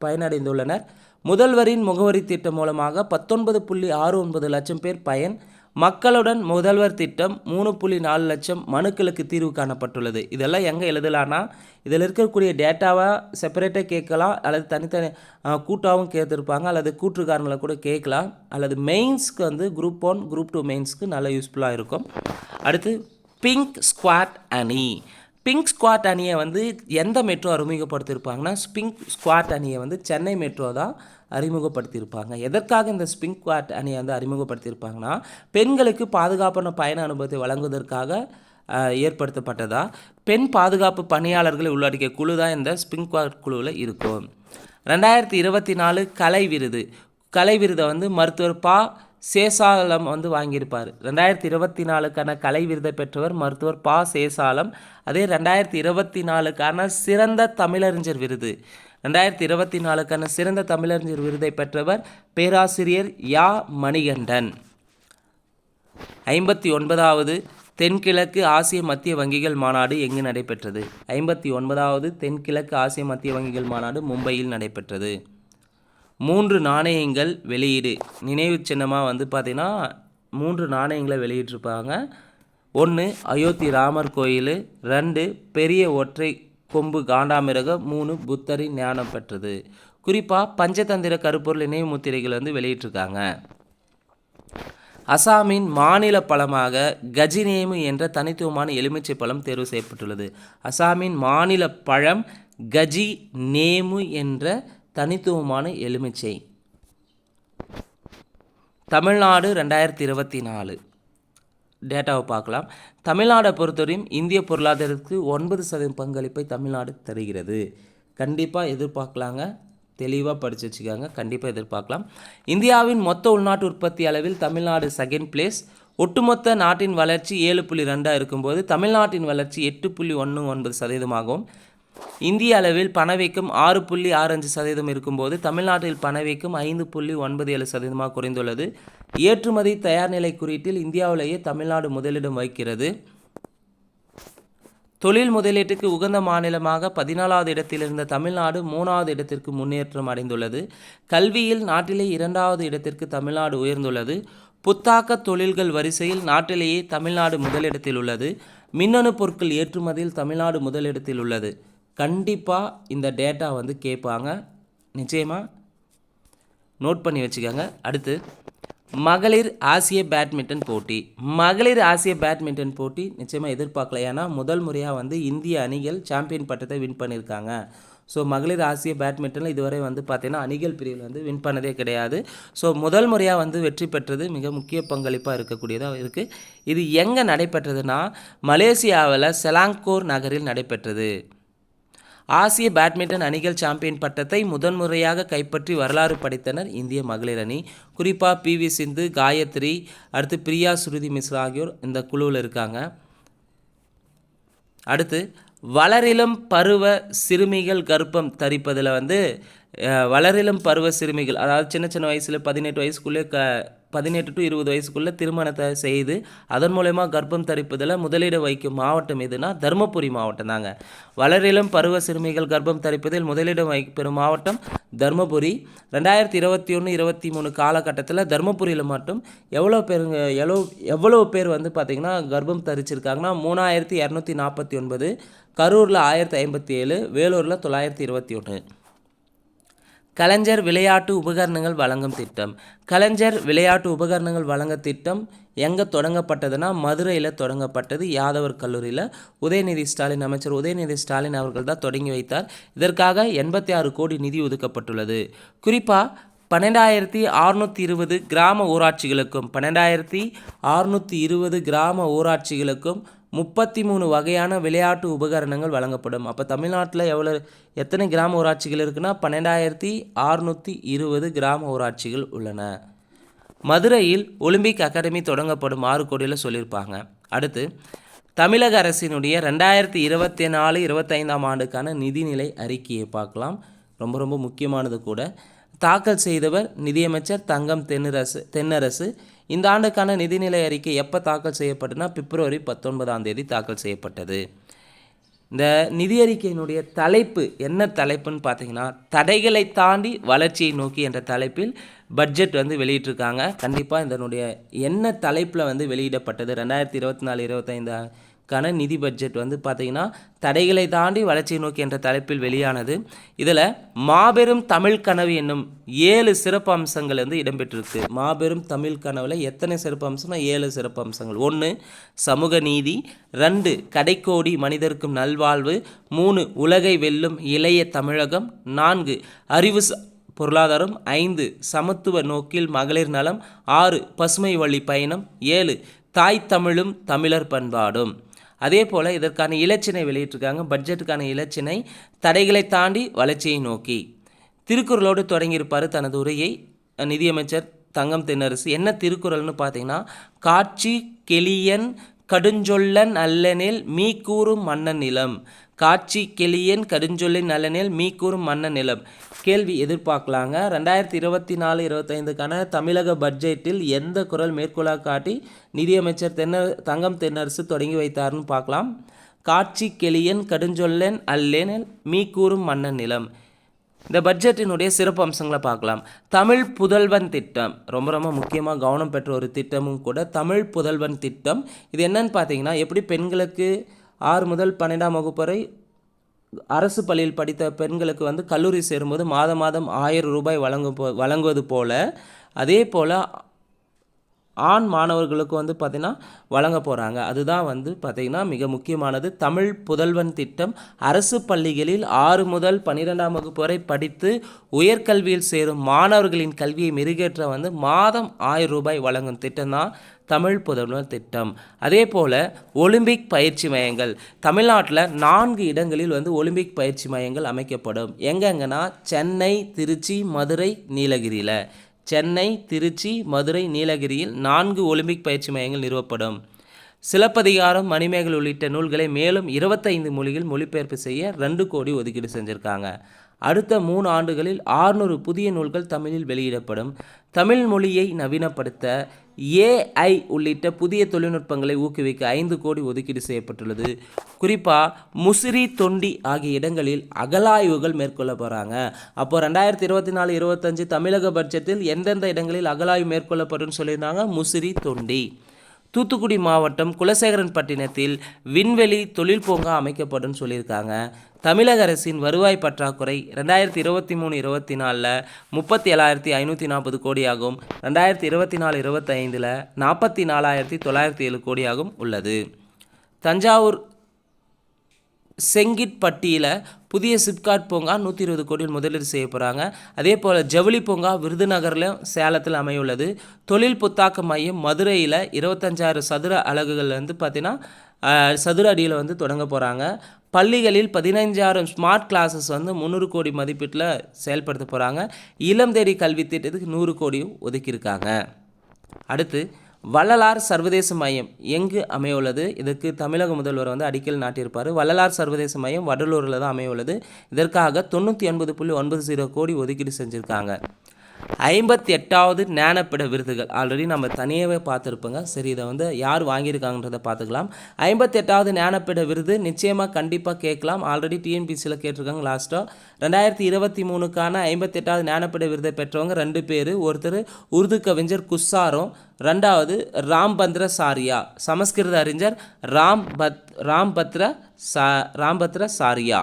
பயனடைந்துள்ளனர். முதல்வரின் முகவரி திட்டம் மூலமாக 19.69 லட்சம் பேர் பயன். மக்களுடன் முதல்வர் திட்டம் 3.4 லட்சம் மனுக்களுக்கு தீர்வு காணப்பட்டுள்ளது. இதெல்லாம் எங்கே எழுதலான்னா, இதில் இருக்கக்கூடிய டேட்டாவாக செப்பரேட்டாக கேட்கலாம், அல்லது தனித்தனி கூட்டாகவும் கேட்டிருப்பாங்க, அல்லது கூற்றுக்காரங்களை கூட கேட்கலாம், அல்லது மெயின்ஸ்க்கு வந்து குரூப் 1 குரூப் 2 மெயின்ஸ்க்கு நல்ல யூஸ்ஃபுல்லாக இருக்கும். அடுத்து பிங்க் ஸ்குவாட் அணி. பிங்க் ஸ்குவாட் அணியை வந்து எந்த மெட்ரோ அறிமுகப்படுத்தியிருப்பாங்கன்னா, பிங்க் ஸ்குவாட் அணியை வந்து சென்னை மெட்ரோ தான் அறிமுகப்படுத்தியிருப்பாங்க. எதற்காக இந்த பிங்க் ஸ்குவாட் அணியை வந்து அறிமுகப்படுத்தியிருப்பாங்கன்னா, பெண்களுக்கு பாதுகாப்பான பயண அனுபவத்தை வழங்குவதற்காக ஏற்படுத்தப்பட்டதா. பெண் பாதுகாப்பு பணியாளர்களை உள்ளடக்கிய குழு தான் இந்த பிங்க் ஸ்குவாட் குழுவில் இருக்கும். 2024 கலை விருது. கலை விருதை வந்து மருத்துவர் பா சேசாலம் வந்து வாங்கியிருப்பார். 2024க்கான கலை விருதை பெற்றவர் மருத்துவர் பா சேசாலம். அதே 2024க்கான சிறந்த தமிழறிஞர் விருது, 2024க்கான சிறந்த தமிழறிஞர் விருதை பெற்றவர் பேராசிரியர் யா மணிகண்டன். 59வது தென்கிழக்கு ஆசிய மத்திய வங்கிகள் மாநாடு எங்கு நடைபெற்றது? 59வது தென்கிழக்கு ஆசிய மத்திய வங்கிகள் மாநாடு மும்பையில் நடைபெற்றது. 3 நாணயங்கள் வெளியீடு. நினைவு சின்னமாக வந்து பார்த்திங்கன்னா 3 நாணயங்களை வெளியிட்டிருப்பாங்க. 1 அயோத்தி ராமர் கோயில், 2 பெரிய ஒற்றை கொம்பு காண்டாமிருகம், 3 புத்தரின் ஞானம் பெற்றது. குறிப்பாக பஞ்சதந்திர கருப்பொருள் நினைவு முத்திரைகள் வந்து வெளியிட்டிருக்காங்க. அசாமின் மாநில பழமாக கஜினேமு என்ற தனித்துவமான எலுமிச்சை பழம் தேர்வு செய்யப்பட்டுள்ளது. அசாமின் மாநில பழம் கஜி நேமு என்ற தனித்துவமான எலுமிச்சை. தமிழ்நாடு 2024 டேட்டாவை பார்க்கலாம். தமிழ்நாடை பொறுத்தவரையும் இந்திய பொருளாதாரத்துக்கு 9% பங்களிப்பை தமிழ்நாடு தருகிறது. கண்டிப்பாக எதிர்பார்க்கலாங்க, தெளிவாக படித்து வச்சுக்காங்க, கண்டிப்பாக எதிர்பார்க்கலாம். இந்தியாவின் மொத்த உள்நாட்டு உற்பத்தி அளவில் தமிழ்நாடு செகண்ட் பிளேஸ். ஒட்டுமொத்த நாட்டின் வளர்ச்சி 7.2 இருக்கும்போது தமிழ்நாட்டின் வளர்ச்சி 8.19% இந்திய அளவில் பணவீக்கம் 6.65% இருக்கும்போது தமிழ்நாட்டில் பணவீக்கம் 5.97% குறைந்துள்ளது. ஏற்றுமதி தயார்நிலை குறியீட்டில் இந்தியாவிலேயே தமிழ்நாடு முதலிடம் வகிக்கிறது. தொழில் முதலீட்டுக்கு உகந்த மாநிலமாக 14வது இடத்தில் இருந்த தமிழ்நாடு 3வது இடத்திற்கு முன்னேற்றம் அடைந்துள்ளது. கல்வியில் நாட்டிலே 2வது இடத்திற்கு தமிழ்நாடு உயர்ந்துள்ளது. புத்தாக்க தொழில்கள் வரிசையில் நாட்டிலேயே தமிழ்நாடு முதலிடத்தில் உள்ளது. மின்னணு பொருட்கள் ஏற்றுமதியில் தமிழ்நாடு முதலிடத்தில் உள்ளது. கண்டிப்பாக இந்த டேட்டா வந்து கேட்பாங்க, நிச்சயமாக நோட் பண்ணி வச்சுக்கோங்க. அடுத்து மகளிர் ஆசிய பேட்மிண்டன் போட்டி. மகளிர் ஆசிய பேட்மிண்டன் போட்டி நிச்சயமாக எதிர்பார்க்கல, ஏன்னா முதல் முறையாக வந்து இந்திய அணிகள் சாம்பியன் பட்டத்தை வின் பண்ணியிருக்காங்க. ஸோ மகளிர் ஆசிய பேட்மிண்டனில் இதுவரை வந்து பார்த்திங்கன்னா அணிகள் பிரிவில் வந்து வின் பண்ணதே கிடையாது. ஸோ முதல் முறையாக வந்து வெற்றி பெற்றது மிக முக்கிய பங்களிப்பாக இருக்கக்கூடியதாக இருக்குது. இது எங்கே நடைபெற்றதுன்னா மலேசியாவில் செலாங்கோர் நகரில் நடைபெற்றது. ஆசிய பேட்மிண்டன் அணிகள் சாம்பியன் பட்டத்தை முதன்முறையாக கைப்பற்றி வரலாறு படைத்தனர் இந்திய மகளிர் அணி. குறிப்பாக PV சிந்து, காயத்ரி, அடுத்து பிரியா சுருதி மிஸ்ரா ஆகியோர் இந்த குழுவில் இருக்காங்க. அடுத்து வளரிளம் பருவ சிறுமிகள் கர்ப்பம் தரிப்பதில் வந்து வளரிளம் பருவ சிறுமிகள், அதாவது சின்ன சின்ன வயசில் 18 வயசுக்குள்ளே 18 to 20 வயசுக்குள்ளே திருமணத்தை செய்து அதன் மூலயமா கர்ப்பம் தரிப்பதில் முதலீடு வைக்கும் மாவட்டம் எதுனா தருமபுரி மாவட்டம் தாங்க. வளரிளம் பருவ சிறுமிகள் கர்ப்பம் தரிப்பதில் முதலிடம் பெறும் மாவட்டம் தருமபுரி. 2021-23 காலகட்டத்தில் தருமபுரியில் மட்டும் எவ்வளோ பேர் வந்து பார்த்திங்கன்னா கர்ப்பம் தரிச்சிருக்காங்கன்னா 3249, கரூரில் 1057, வேலூரில் 921. கலைஞர் விளையாட்டு உபகரணங்கள் வழங்கும் திட்டம். கலைஞர் விளையாட்டு உபகரணங்கள் வழங்க திட்டம் எங்கே தொடங்கப்பட்டதுன்னா மதுரையில் தொடங்கப்பட்டது, யாதவர் கல்லூரியில். அமைச்சர் உதயநிதி ஸ்டாலின் அவர்கள் தான் தொடங்கி வைத்தார். இதற்காக 86 கோடி நிதி ஒதுக்கப்பட்டுள்ளது. குறிப்பாக 12620 கிராம ஊராட்சிகளுக்கும் 12620 கிராம ஊராட்சிகளுக்கும் 33 வகையான விளையாட்டு உபகரணங்கள் வழங்கப்படும். அப்போ தமிழ்நாட்டில் எத்தனை கிராம ஊராட்சிகள் இருக்குன்னா 12620 கிராம ஊராட்சிகள் உள்ளன. மதுரையில் ஒலிம்பிக் அகாடமி தொடங்கப்படும் 6 கோடியில் சொல்லியிருப்பாங்க. அடுத்து தமிழக அரசினுடைய 2024-25 ஆண்டுக்கான நிதிநிலை அறிக்கையை பார்க்கலாம். ரொம்ப முக்கியமானது கூட. தாக்கல் செய்தவர் நிதியமைச்சர் தங்கம் தென்னரசு. இந்த ஆண்டுக்கான நிதிநிலை அறிக்கை எப்போ தாக்கல் செய்யப்பட்டதுன்னா பிப்ரவரி 19 தாக்கல் செய்யப்பட்டது. இந்த நிதி அறிக்கையினுடைய தலைப்பு என்ன தலைப்புன்னு பார்த்தீங்கன்னா, தடைகளை தாண்டி வளர்ச்சியை நோக்கி என்ற தலைப்பில் பட்ஜெட் வந்து வெளியிட்டிருக்காங்க. கண்டிப்பாக இதனுடைய என்ன தலைப்பில் வந்து வெளியிடப்பட்டது 2024-25க்கான நிதி பட்ஜெட் வந்து பார்த்திங்கன்னா, தடைகளை தாண்டி வளர்ச்சியை நோக்கி என்ற தலைப்பில் வெளியானது. இதில் மாபெரும் தமிழ் கனவு என்னும் 7 சிறப்பு அம்சங்கள் வந்து இடம்பெற்றிருக்கு. மாபெரும் தமிழ் கனவில் எத்தனை சிறப்பு அம்சம்னா 7 சிறப்பு அம்சங்கள். 1 சமூக நீதி, 2 கடைக்கோடி மனிதருக்கும் நல்வாழ்வு, 3 உலகை வெல்லும் இளைய தமிழகம், 4 அறிவு பொருளாதாரம், 5 சமத்துவ நோக்கில் மகளிர் நலம், 6 பசுமை வழி பயணம், 7 தாய் தமிழும் தமிழர் பண்பாடும். அதே போல் இதற்கான இலச்சினை வெளியிட்டிருக்காங்க. பட்ஜெட்டுக்கான இலச்சினை தடைகளை தாண்டி வளர்ச்சியை நோக்கி. திருக்குறளோடு தொடங்கியிருப்பார் தனது உரையை நிதியமைச்சர் தங்கம் தென்னரசு. என்ன திருக்குறள்னு பார்த்தீங்கன்னா, காட்சி கெளியன் கடுஞ்சொல்லன் அல்லனில் மீக்கூறும் மன்னன் நிலம். காட்சி கெளியன் கடுஞ்சொல்லின் நல்லனில் மீக்கூறும் மன்னன் நிலம். கேள்வி எதிர்பார்க்கலாங்க. 2024-25க்கான தமிழக பட்ஜெட்டில் எந்த குறள் மேற்கோளாக காட்டி நிதியமைச்சர் தங்கம் தென்னரசு தொடங்கி வைத்தார்னு பார்க்கலாம். காட்சி கெளியன் கடுஞ்சொல்லன் அல்லேனில் மீக்கூறும் மன்னன் நிலம். இந்த பட்ஜெட்டினுடைய சிறப்பு அம்சங்களை பார்க்கலாம். தமிழ் புதல்வன் திட்டம் ரொம்ப ரொம்ப முக்கியமாக கவனம் பெற்ற ஒரு திட்டமும் கூட தமிழ் புதல்வன் திட்டம். இது என்னன்னு பார்த்தீங்கன்னா, எப்படி பெண்களுக்கு 6 முதல் 12ஆம் வகுப்பு வரை அரசு பள்ளியில் படித்த பெண்களுக்கு வந்து கல்லூரி சேரும்போது மாதம் 1000 ரூபாய் வழங்குவது போல், அதே போல் ஆண் மாணவர்களுக்கு வந்து பார்த்திங்கன்னா வழங்க போகிறாங்க. அதுதான் வந்து பார்த்திங்கன்னா மிக முக்கியமானது. தமிழ் புதல்வன் திட்டம் அரசு பள்ளிகளில் 6 முதல் 12ஆம் வகுப்பு வரை படித்து உயர்கல்வியில் சேரும் மாணவர்களின் கல்வியை மெருகேற்ற வந்து மாதம் 1000 ரூபாய் வழங்கும் திட்டம் தான் தமிழ் புதல்வன் திட்டம். அதே போல் ஒலிம்பிக் பயிற்சி மையங்கள் தமிழ்நாட்டில் 4 இடங்களில் வந்து ஒலிம்பிக் பயிற்சி மையங்கள் அமைக்கப்படும். எங்கெங்கன்னா சென்னை, திருச்சி, மதுரை, நீலகிரியில். சென்னை, திருச்சி, மதுரை, நீலகிரியில் 4 ஒலிம்பிக் பயிற்சி மையங்கள் நிறுவப்படும். சிலப்பதிகாரம், மணிமேகலை உள்ளிட்ட நூல்களை மேலும் 25 மொழிகள் மொழிபெயர்ப்பு செய்ய 2 கோடி ஒதுக்கீடு செஞ்சுருக்காங்க. அடுத்த 3 ஆண்டுகளில் 600 புதிய நூல்கள் தமிழில் வெளியிடப்படும். தமிழ் மொழியை நவீனப்படுத்த AI உள்ளிட்ட புதிய தொழில்நுட்பங்களை ஊக்குவிக்க 5 கோடி ஒதுக்கீடு செய்யப்பட்டுள்ளது. குறிப்பாக முசிறி, தொண்டி ஆகிய இடங்களில் அகழாய்வுகள் மேற்கொள்ள போகிறாங்க. அப்போது 2024-25 தமிழக பட்ஜெட்டில் எந்தெந்த இடங்களில் அகழாய்வு மேற்கொள்ளப்படும் சொல்லியிருந்தாங்க? முசிறி, தொண்டி. தூத்துக்குடி மாவட்டம் குலசேகரன்பட்டினத்தில் விண்வெளி தொழில் பூங்கா அமைக்கப்படும் சொல்லியிருக்காங்க. தமிழக அரசின் வருவாய் பற்றாக்குறை 2023-24 37,540 கோடியாகும். 2024-25 44,907 கோடியாகும் உள்ளது. தஞ்சாவூர் செங்கிட்பட்டியில் புதிய சிப்காட் பூங்கா 120 கோடியில் முதலீடு செய்ய போகிறாங்க. அதே போல் ஜவுளி பூங்கா விருதுநகர்லையும் சேலத்தில் அமையுள்ளது. தொழில் புத்தாக்க மையம் மதுரையில் 25,000 சதுர அலகுகள் வந்து பார்த்திங்கன்னா சதுர அடியில் வந்து தொடங்க போகிறாங்க. பள்ளிகளில் 15,000 ஸ்மார்ட் கிளாஸஸ் வந்து 300 கோடி மதிப்பீட்டில் செயல்படுத்த போகிறாங்க. இளம் தேடி கல்வி திட்டத்துக்கு 100 கோடியும் ஒதுக்கியிருக்காங்க. அடுத்து வள்ளலார் சர்வதேச மையம் எங்கு அமையுள்ளது? இதுக்கு தமிழக முதல்வர் வந்து அடிக்கல் நாட்டியிருப்பார். வள்ளலார் சர்வதேச மையம் வடலூரில் தான் அமையுள்ளது. இதற்காக 99.90 கோடி ஒதுக்கீடு செஞ்சுருக்காங்க. 58வது ஞானப்பீட விருதுகள் ஆல்ரெடி நம்ம தனியாகவே பார்த்துருப்போங்க. சரி, இதை வந்து யார் வாங்கியிருக்காங்கன்றதை பார்த்துக்கலாம். 58வது ஞானப்பீட விருது நிச்சயமாக கண்டிப்பாக கேட்கலாம். ஆல்ரெடி டிஎன்பிசியில் கேட்டிருக்காங்க. லாஸ்ட்டாக 2023க்கான 58வது ஞானப்பீட விருதை பெற்றவங்க 2 பேர். ஒருத்தர் உருது கவிஞர் குஸ்ஸாரும், 2வது ராம்பத்ர சாரியா. சமஸ்கிருத அறிஞர் ராம்பத்ர சாரியா.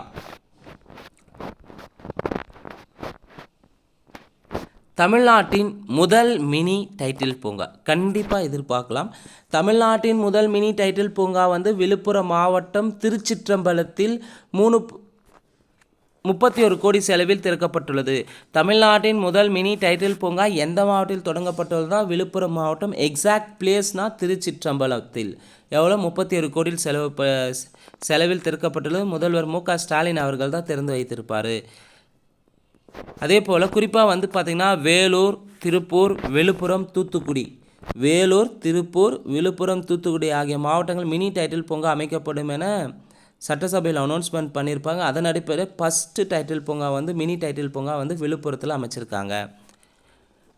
தமிழ்நாட்டின் முதல் மினி டைட்டில் பூங்கா கண்டிப்பாக எதிர்பார்க்கலாம். தமிழ்நாட்டின் முதல் மினி டைட்டில் பூங்கா வந்து விழுப்புரம் மாவட்டம் திருச்சிற்றம்பலத்தில் 31 கோடி செலவில் திறக்கப்பட்டுள்ளது. தமிழ்நாட்டின் முதல் மினி டைட்டில் பூங்கா எந்த மாவட்டத்தில் தொடங்கப்பட்டுள்ளதுனா விழுப்புரம் மாவட்டம். எக்ஸாக்ட் பிளேஸ்னால் திருச்சிற்றம்பலத்தில். எவ்வளோ? 31 கோடியில் செலவில் திறக்கப்பட்டுள்ளது. முதல்வர் மு.க. ஸ்டாலின் அவர்கள் தான் திறந்து வைத்திருப்பார். அதே போல் குறிப்பாக வந்து பார்த்திங்கன்னா வேலூர், திருப்பூர், விழுப்புரம், தூத்துக்குடி. வேலூர், திருப்பூர், விழுப்புரம், தூத்துக்குடி ஆகிய மாவட்டங்கள் மினி டைட்டில் பூங்கா அமைக்கப்படும் என சட்டசபையில் அனௌன்ஸ்மெண்ட் பண்ணியிருப்பாங்க. அதன் அடிப்படையில் ஃபஸ்ட்டு டைட்டில் பூங்கா வந்து மினி டைட்டில் பூங்கா வந்து விழுப்புரத்தில் அமைச்சிருக்காங்க.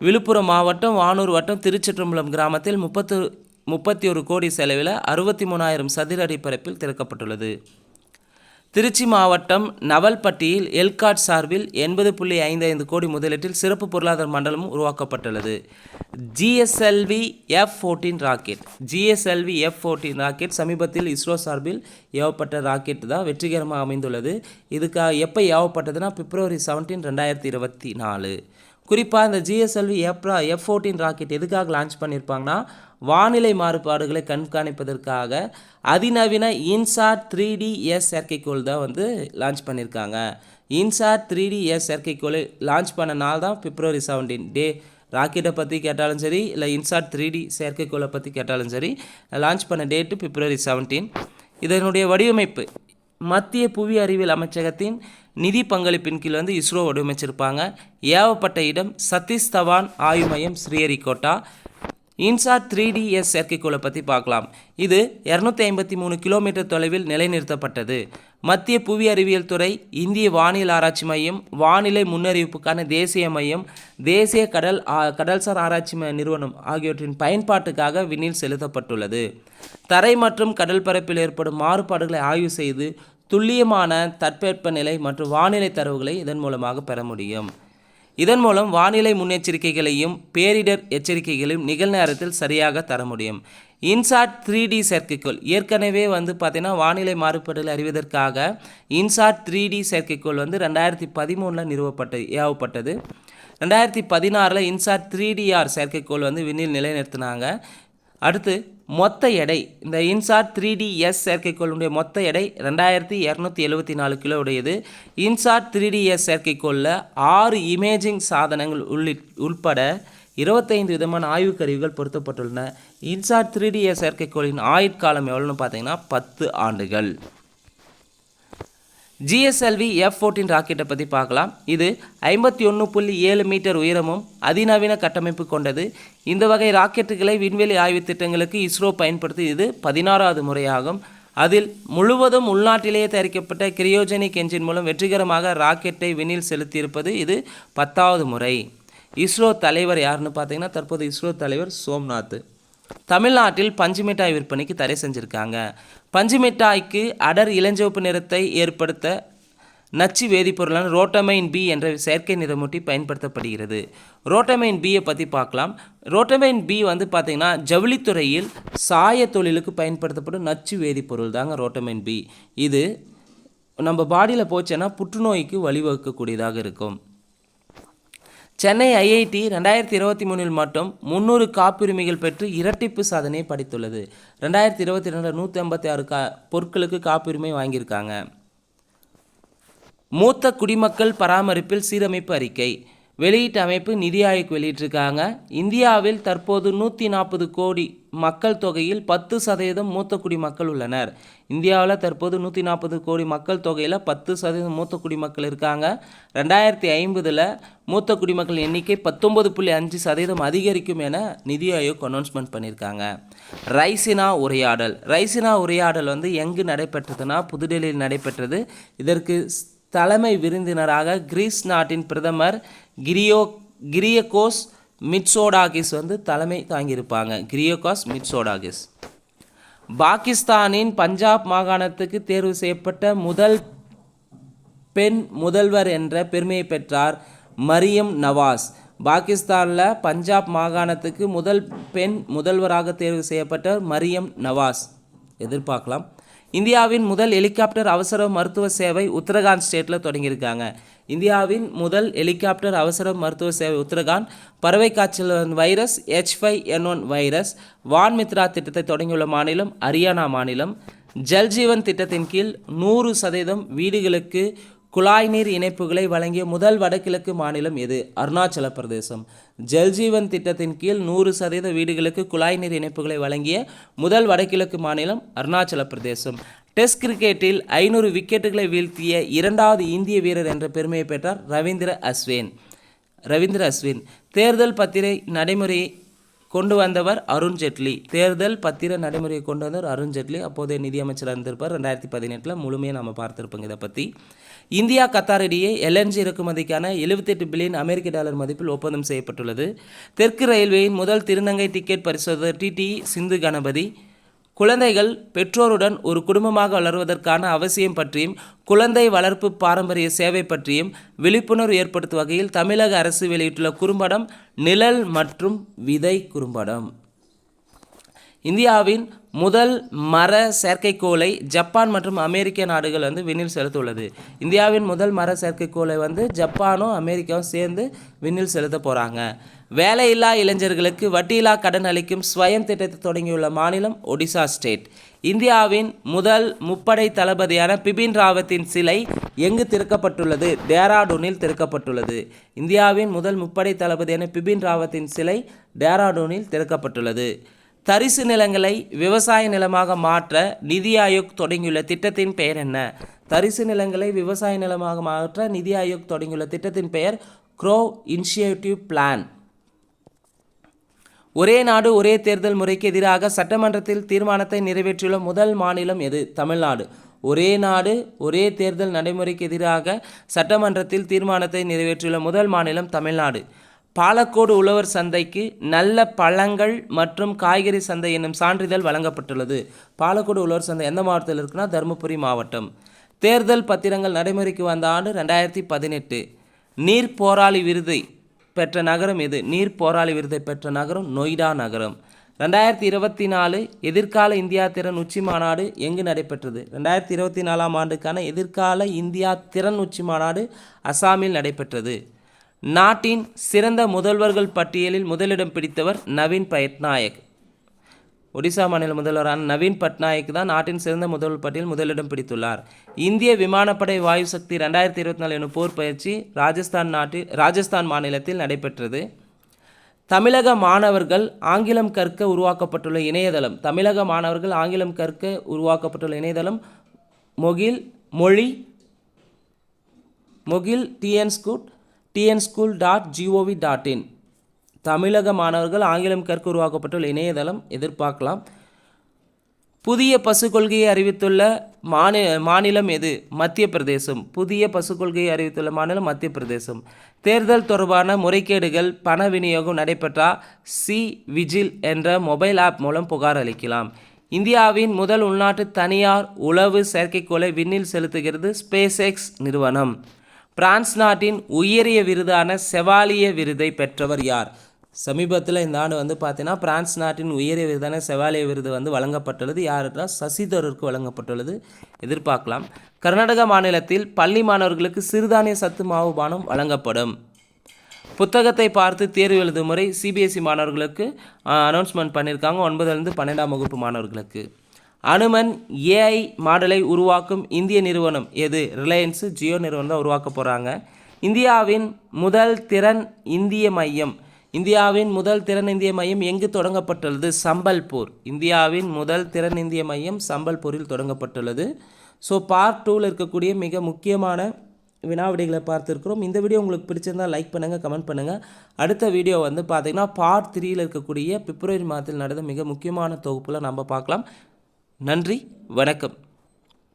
விழுப்புரம் மாவட்டம் வானூர் வட்டம் திருச்சிற்றம்பலம் கிராமத்தில் 31 கோடி செலவில் 63,000 சதுர அடி பரப்பில் திறக்கப்பட்டுள்ளது. திருச்சி மாவட்டம் நவல்பட்டியில் எல்காட் சார்பில் 80.55 கோடி முதலீட்டில் சிறப்பு பொருளாதார மண்டலமும் உருவாக்கப்பட்டுள்ளது. GSLV F-14 ராக்கெட் சமீபத்தில் இஸ்ரோ சார்பில் ஏவப்பட்ட ராக்கெட் தான் வெற்றிகரமாக அமைந்துள்ளது. இதுக்காக எப்போ ஏவப்பட்டதுன்னா February 17, 2024. குறிப்பாக இந்த GSLV F-14 ராக்கெட் எதுக்காக லான்ச் பண்ணியிருப்பாங்கன்னா வானிலை மாறுபாடுகளை கண்காணிப்பதற்காக அதிநவீன இன்சாட் 3DS செயற்கைக்கோள் தான் வந்து லான்ச் பண்ணியிருக்காங்க. இன்சாட் 3DS செயற்கைக்கோளை லான்ச் பண்ண நாள் தான் February 17 ராக்கெட்டை பற்றி கேட்டாலும் சரி, இல்லை இன்சாட் 3D செயற்கைக்கோளை பற்றி கேட்டாலும் சரி, லான்ச் பண்ண டேட்டு February 17. இதனுடைய வடிவமைப்பு மத்திய புவி அறிவியல் அமைச்சகத்தின் நிதி பங்களிப்பின் கீழ் வந்து இஸ்ரோ வடிவமைச்சிருப்பாங்க. ஏவப்பட்ட இடம் சதீஷ் தவான் ஆய்வு மையம், ஸ்ரீஹரிகோட்டா. இன்சாட் 3DS செயற்கைக்கோளை பற்றி பார்க்கலாம். இது 253 கிலோமீட்டர் தொலைவில் நிலைநிறுத்தப்பட்டது. மத்திய புவி அறிவியல் துறை, இந்திய வானியல் ஆராய்ச்சி மையம், வானிலை முன்னறிவிப்புக்கான தேசிய மையம், தேசிய கடல்சார் ஆராய்ச்சி நிறுவனம் ஆகியவற்றின் பயன்பாட்டுக்காக விண்ணில் செலுத்தப்பட்டுள்ளது. தரை மற்றும் கடல் பரப்பில் ஏற்படும் மாறுபாடுகளை ஆய்வு செய்து துல்லியமான தட்பவெப்பநிலை மற்றும் வானிலை தரவுகளை இதன் மூலமாக பெற முடியும். இதன் மூலம் வானிலை முன்னெச்சரிக்கைகளையும் பேரிடர் எச்சரிக்கைகளையும் நிகழ்நேரத்தில் சரியாக தர முடியும். இன்சாட் 3D செயற்கைக்கோள் ஏற்கனவே வந்து பார்த்திங்கன்னா வானிலை மாறுபாடுகளை அறிவதற்காக இன்சாட் 3D செயற்கைக்கோள் வந்து 2013 ஏவப்பட்டது. 2016 இன்சாட் 3DR செயற்கைக்கோள் வந்து விண்ணில் நிலைநிறுத்தினாங்க. அடுத்து மொத்த எடை, இந்த இன்சாட் 3DS செயற்கைக்கோளுடைய மொத்த எடை 2274 கிலோ உடையது. இன்சாட் 3DS செயற்கைக்கோளில் 6 இமேஜிங் சாதனங்கள் உள்பட 25 விதமான ஆய்வு கருவிகள் பொருத்தப்பட்டுள்ளன. இன்சாட் 3DS செயற்கைக்கோளின் ஆயுட்காலம் எவ்வளோன்னு பார்த்தீங்கன்னா 10 ஆண்டுகள். GSLV F-14 ராக்கெட்டை பற்றி பார்க்கலாம். இது 51.7 மீட்டர் உயரமும் அதிநவீன கட்டமைப்பு கொண்டது. இந்த வகை ராக்கெட்டுகளை விண்வெளி ஆய்வு திட்டங்களுக்கு இஸ்ரோ பயன்படுத்தி இது 16வது முறையாகும். அதில் முழுவதும் உள்நாட்டிலேயே தயாரிக்கப்பட்ட கிரையோஜெனிக் என்ஜின் மூலம் வெற்றிகரமாக ராக்கெட்டை விண்ணில் செலுத்தியிருப்பது இது 10வது முறை. இஸ்ரோ தலைவர் யாருன்னு பார்த்தீங்கன்னா தற்போது இஸ்ரோ தலைவர் சோம்நாத். தமிழ்நாட்டில் பஞ்சு மிட்டாய் விற்பனைக்கு தடை செஞ்சுருக்காங்க. பஞ்சு மிட்டாய்க்கு அடர் இளஞ்சிவப்பு நிறத்தை ஏற்படுத்த நச்சு வேதிப்பொருளான ரோட்டமைன் பி என்ற செயற்கை நிறமூட்டி பயன்படுத்தப்படுகிறது. ரோட்டமைன் பியை பற்றி பார்க்கலாம். ரோட்டமைன் பி வந்து பார்த்திங்கன்னா ஜவுளித்துறையில் சாய தொழிலுக்கு பயன்படுத்தப்படும் நச்சு வேதிப்பொருள் தாங்க ரோட்டமைன் பி. இது நம்ம பாடியில் போச்சுன்னா புற்றுநோய்க்கு வழிவகுக்கக்கூடியதாக இருக்கும். சென்னை IIT 2023 மட்டும் 300 காப்புரிமைகள் பெற்று இரட்டிப்பு சாதனையை படைத்துள்ளது. 2022 156 பொருட்களுக்கு காப்புரிமை வாங்கியிருக்காங்க. மூத்த குடிமக்கள் பராமரிப்பில் சீரமைப்பு அறிக்கை வெளியீட்டு அமைப்பு நிதி ஆயோக் வெளியிட்டிருக்காங்க. இந்தியாவில் தற்போது 140 கோடி மக்கள் தொகையில் 10% மூத்த குடிமக்கள் உள்ளனர். இந்தியாவில் தற்போது 140 கோடி மக்கள் தொகையில் 10% மூத்த குடிமக்கள் இருக்காங்க. 2050 மூத்த குடிமக்கள் எண்ணிக்கை 19.5% அதிகரிக்கும் என நிதி ஆயோக் அனௌன்ஸ்மெண்ட் பண்ணியிருக்காங்க. ரைசினா உரையாடல் வந்து எங்கு நடைபெற்றதுன்னா புதுடெல்லியில் நடைபெற்றது. இதற்கு தலைமை விருந்தினராக கிரீஸ் நாட்டின் பிரதமர் கிரியகோஸ் மிட்சோடாகிஸ் வந்து தலைமை தாங்கியிருப்பாங்க. Kyriakos Mitsotakis. பாகிஸ்தானின் பஞ்சாப் மாகாணத்துக்கு தேர்வு செய்யப்பட்ட முதல் பெண் முதல்வர் என்ற பெருமையை பெற்றார் மரியம் நவாஸ். பாகிஸ்தானில் பஞ்சாப் மாகாணத்துக்கு முதல் பெண் முதல்வராக தேர்வு செய்யப்பட்ட மரியம் நவாஸ் எதிர்பார்க்கலாம். இந்தியாவின் முதல் ஹெலிகாப்டர் அவசர மருத்துவ சேவை உத்தரகாண்ட் ஸ்டேட்டில் தொடங்கியிருக்காங்க. இந்தியாவின் முதல் ஹெலிகாப்டர் அவசர மருத்துவ சேவை உத்தரகாண்ட். பறவை காய்ச்சல் வைரஸ் H5N1 வைரஸ் வான்மித்ரா திட்டத்தை தொடங்கியுள்ள மாநிலம் ஹரியானா மாநிலம். ஜல்ஜீவன் திட்டத்தின் கீழ் 100% வீடுகளுக்கு குழாய் நீர் இணைப்புகளை வழங்கிய முதல் வடகிழக்கு மாநிலம் எது? அருணாச்சல பிரதேசம். ஜல்ஜீவன் திட்டத்தின் கீழ் 100% வீடுகளுக்கு குழாய் நீர் இணைப்புகளை வழங்கிய முதல் வடகிழக்கு மாநிலம் அருணாச்சல பிரதேசம். டெஸ்ட் கிரிக்கெட்டில் 500 விக்கெட்டுகளை வீழ்த்திய 2வது இந்திய வீரர் என்ற பெருமையை பெற்றார் ரவீந்திர அஸ்வின். தேர்தல் பத்திரை நடைமுறையை கொண்டு வந்தவர் அருண்ஜேட்லி. அப்போதைய நிதியமைச்சராக இருந்திருப்பார். 2018 முழுமையாக நம்ம பார்த்துருப்போங்க. இதை பற்றி இந்தியா கத்தார் இடையே LNG இறக்குமதிக்கான $78 பில்லியன் அமெரிக்க டாலர் மதிப்பில் ஒப்பந்தம் செய்யப்பட்டுள்ளது. தெற்கு ரயில்வேயின் முதல் திருநங்கை டிக்கெட் பரிசோதகர் TTE சிந்து கணபதி. குழந்தைகள் பெற்றோருடன் ஒரு குடும்பமாக வளர்வதற்கான அவசியம் பற்றியும் குழந்தை வளர்ப்பு பாரம்பரிய சேவை பற்றியும் விழிப்புணர்வு ஏற்படுத்தும் வகையில் தமிழக அரசு வெளியிட்டுள்ள குறும்படம் நிழல் மற்றும் விதை குறும்படம். இந்தியாவின் முதல் மர செயற்கைக்கோளை ஜப்பான் மற்றும் அமெரிக்க நாடுகள் விண்ணில் செலுத்த உள்ளது. இந்தியாவின் முதல் மர செயற்கைக்கோளை ஜப்பானும் அமெரிக்காவும் சேர்ந்து விண்ணில் செலுத்த போகிறாங்க. வேலையில்லா இளைஞர்களுக்கு வட்டியில்லா கடன் அளிக்கும் ஸ்வயம் திட்டத்தை தொடங்கியுள்ள மாநிலம் ஒடிசா ஸ்டேட். இந்தியாவின் முதல் முப்படை தளபதியான பிபின் ராவத்தின் சிலை எங்கு திறக்கப்பட்டுள்ளது? டேராடூனில் திறக்கப்பட்டுள்ளது. இந்தியாவின் முதல் முப்படை தளபதியான பிபின் ராவத்தின் சிலை டேராடூனில் திறக்கப்பட்டுள்ளது. தரிசு நிலங்களை விவசாய நிலமாக மாற்ற நிதி ஆயோக் தொடங்கியுள்ள திட்டத்தின் பெயர் என்ன? தரிசு நிலங்களை விவசாய நிலமாக மாற்ற நிதி ஆயோக் தொடங்கியுள்ள திட்டத்தின் பெயர் க்ரோ இனிஷியேட்டிவ் பிளான். ஒரே நாடு ஒரே தேர்தல் முறைக்கு எதிராக சட்டமன்றத்தில் தீர்மானத்தை நிறைவேற்றியுள்ள முதல் மாநிலம் எது? தமிழ்நாடு. ஒரே நாடு ஒரே தேர்தல் நடைமுறைக்கு எதிராக சட்டமன்றத்தில் தீர்மானத்தை நிறைவேற்றியுள்ள முதல் மாநிலம் தமிழ்நாடு. பாலக்கோடு உழவர் சந்தைக்கு நல்ல பழங்கள் மற்றும் காய்கறி சந்தை என்னும் சான்றிதழ் வழங்கப்பட்டுள்ளது. பாலக்கோடு உழவர் சந்தை எந்த மாவட்டத்தில் இருக்குன்னா தருமபுரி மாவட்டம். தேர்தல் பத்திரங்கள் நடைமுறைக்கு வந்த ஆண்டு 2018. நீர் போராளி விருதை பெற்ற நகரம் எது? நீர் போராளி விருதை பெற்ற நகரம் நொய்டா நகரம். 2024 எதிர்கால இந்தியா திறன் உச்சி மாநாடு எங்கு நடைபெற்றது? 2024 ஆண்டுக்கான எதிர்கால இந்தியா திறன் உச்சி மாநாடு அசாமில் நடைபெற்றது. நாட்டின் சிறந்த முதல்வர்கள் பட்டியலில் முதலிடம் பிடித்தவர் நவீன் பட்நாயக். ஒடிசா மாநில முதல்வரான நவீன் பட்நாயக் தான் நாட்டின் சிறந்த முதல்வர் பட்டியலில் முதலிடம் பிடித்துள்ளார். இந்திய விமானப்படை வாயு சக்தி 2024 எனும் போர் பயிற்சி ராஜஸ்தான் மாநிலத்தில் நடைபெற்றது. தமிழக மாணவர்கள் ஆங்கிலம் கற்க உருவாக்கப்பட்டுள்ள இணையதளம். தமிழக மாணவர்கள் ஆங்கிலம் கற்க உருவாக்கப்பட்டுள்ள இணையதளம் மொகில் tnschool.gov.in. தமிழக மாணவர்கள் ஆங்கிலம் கற்க உருவாக்கப்பட்டுள்ள இணையதளம் எதிர்பார்க்கலாம். புதிய பசு கொள்கையை அறிவித்துள்ள மாநிலம் எது? மத்திய பிரதேசம். புதிய பசு கொள்கையை அறிவித்துள்ள மாநிலம் மத்திய பிரதேசம். தேர்தல் தொடர்பான முறைகேடுகள் பண விநியோகம் நடைபெற்றால் விஜில் என்ற மொபைல் ஆப் மூலம் புகார் அளிக்கலாம். இந்தியாவின் முதல் உள்நாட்டு தனியார் உளவு செயற்கைக்கோளை விண்ணில் செலுத்துகிறது ஸ்பேஸ் எக்ஸ் நிறுவனம். பிரான்ஸ் நாட்டின் உயரிய விருதான செவாலிய விருதை பெற்றவர் யார்? சமீபத்தில் இந்த ஆண்டு பார்த்தீங்கன்னா பிரான்ஸ் நாட்டின் உயரிய விருதான செவாலிய விருது வழங்கப்பட்டுள்ளது. யாருன்னா சசி தரூருக்கு வழங்கப்பட்டுள்ளது. எதிர்பார்க்கலாம். கர்நாடக மாநிலத்தில் பள்ளி மாணவர்களுக்கு சிறுதானிய சத்து மாவு பானம் வழங்கப்படும். புத்தகத்தை பார்த்து தேர்வு எழுதும் முறை சிபிஎஸ்இ மாணவர்களுக்கு அனௌன்ஸ்மெண்ட் பண்ணியிருக்காங்க. 9லேருந்து 12ஆம் வகுப்பு மாணவர்களுக்கு. அனுமன் ஏஐ மாடலை உருவாக்கும் இந்திய நிறுவனம் எது? ரிலையன்ஸு ஜியோ நிறுவனம் தான் உருவாக்க போகிறாங்க. இந்தியாவின் முதல் திறன் இந்திய மையம் எங்கு தொடங்கப்பட்டுள்ளது? சம்பல்பூர். இந்தியாவின் முதல் திறன் இந்திய மையம் சம்பல்பூரில் தொடங்கப்பட்டுள்ளது. ஸோ பார்ட் 2ல் இருக்கக்கூடிய மிக முக்கியமான வினாவிடைகளை பார்த்துருக்கிறோம். இந்த வீடியோ உங்களுக்கு பிடிச்சிருந்தால் லைக் பண்ணுங்கள், கமெண்ட் பண்ணுங்கள். அடுத்த வீடியோ பார்த்திங்கன்னா பார்ட் 3ல் இருக்கக்கூடிய பிப்ரவரி மாதத்தில் நடந்த மிக முக்கியமான தொகுப்பில் நம்ம பார்க்கலாம். நன்றி, வணக்கம்.